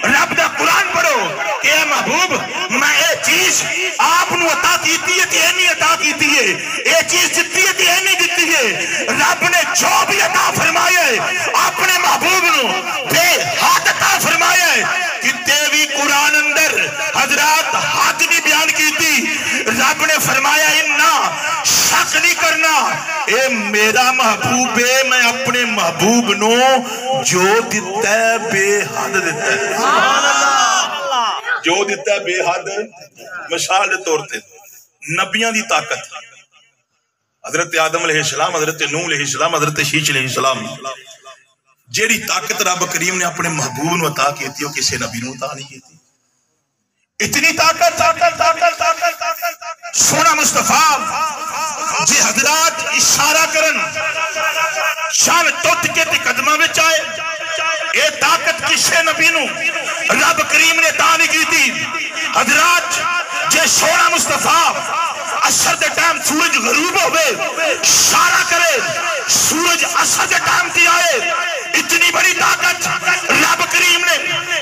رب دا قرآن پڑھو کہ اے محبوب میں اے چیز آپ نو عطا کیتی ہے تے اینی عطا کیتی ہے، اے چیز جتی ہے تے اینی جتی ہے۔ رب نے جو بھی عطا فرمایا ہے اپنے محبوب نو بے حد عطا فرمایا ہے، کتے بھی قرآن اندر حضرات حد نہیں بیان کیتی۔ رب نے فرمایا انہا شک نہیں کرنا، اے میرا محبوب ہے، میں اپنے محبوب نو جو دیتا ہے بے حد دیتا ہے، جو دیتا ہے بے حد۔ مثال دے طور تے نبیاں دی طاقت، حضرت آدم علیہ السلام، حضرت نوح علیہ السلام، حضرت شیش علیہ السلام، جیڑی طاقت رب کریم نے اپنے محبوب نو عطا کیتی ہو کسے نبی نو عطا نہیں کیتی۔ اتنی طاقت سونا مصطفیٰ جی حضرات اشارہ کرن شان ٹوٹ کے تے قدمہ میں چاہے، اے طاقت کسے نبی نو رب کریم نے عطا نہیں کیتی۔ حضرات جے سونا مصطفیٰ عصر دے ٹائم سورج غروب ہوئے اشارہ کرے سورج عصر دے ٹائم کی آئے، اتنی بڑی طاقت رب کریم نے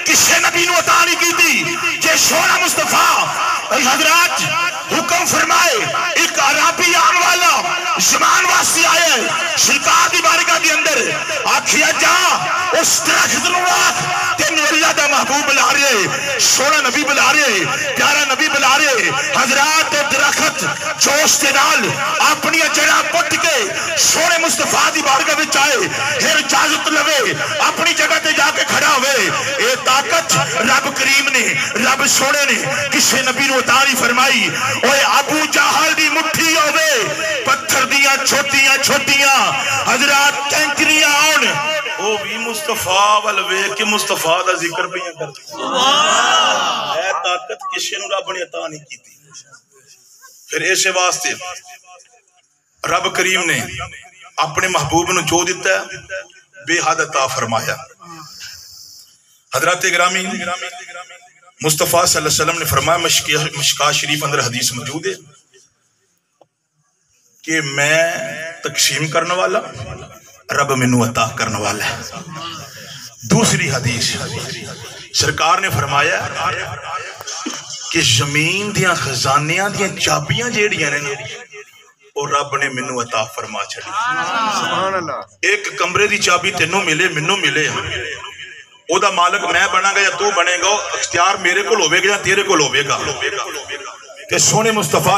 کسے نبی نو عطا نہیں کیتی۔ کہ سونا مصطفیٰ حضرات حکم فرمائے ایک عربی آن والا زمان واسطی آئے سرکار دی بارگاہ دی اندر آکھیا جا اس درخت نو آکھ تینو اللہ دا محبوب بلا رہے، سونا نبی بلا رہے، پیارا نبی بلا رہے۔ حضرات درخت جوش دے نال اپنی جڑا پٹ کے سونے مصطفیٰ دی بارگاہ وچ آئے، پھر اجازت لوے اپنی جگہ تے جا کے کھڑا ہوئے۔ اے طاقت رب کریم نے رب سونے نے کسے نبی نو عطا نہیں فرمائی۔ اوے ابو جہل دی مٹھی ہوئے پتھر دیاں چھوٹیاں چھوٹیاں حضرات کینکریاں آن، وہ بھی مصطفیٰ والوے کہ مصطفیٰ دا ذکر بھی کرتی۔ اے طاقت کسے نو رب نے عطا نہیں کی تھی۔ پھر ایسے واسطے رب کریم نے اپنے محبوب نو جو دیتا ہے بے حد عطا فرمایا۔ حضرات گرامی مصطفیٰ صلی اللہ علیہ وسلم نے فرمایا، مشکات شریف اندر حدیث موجود ہے کہ میں تقسیم کرنے والا، رب منو عطا کرنے والا ہے۔ دوسری حدیث سرکار نے فرمایا کہ زمین دیاں خزانیاں دیاں چابیاں جیڑیاں نے اور رب نے منو عطا فرما چھڑی۔ ایک کمرے دی چابی تینوں ملے منو ملے، او دا مالک میں بنا گا یا تو بنے گا، اختیار میرے کو لوے گا یا تیرے کو لوے گا۔ کہ سونے مصطفیٰ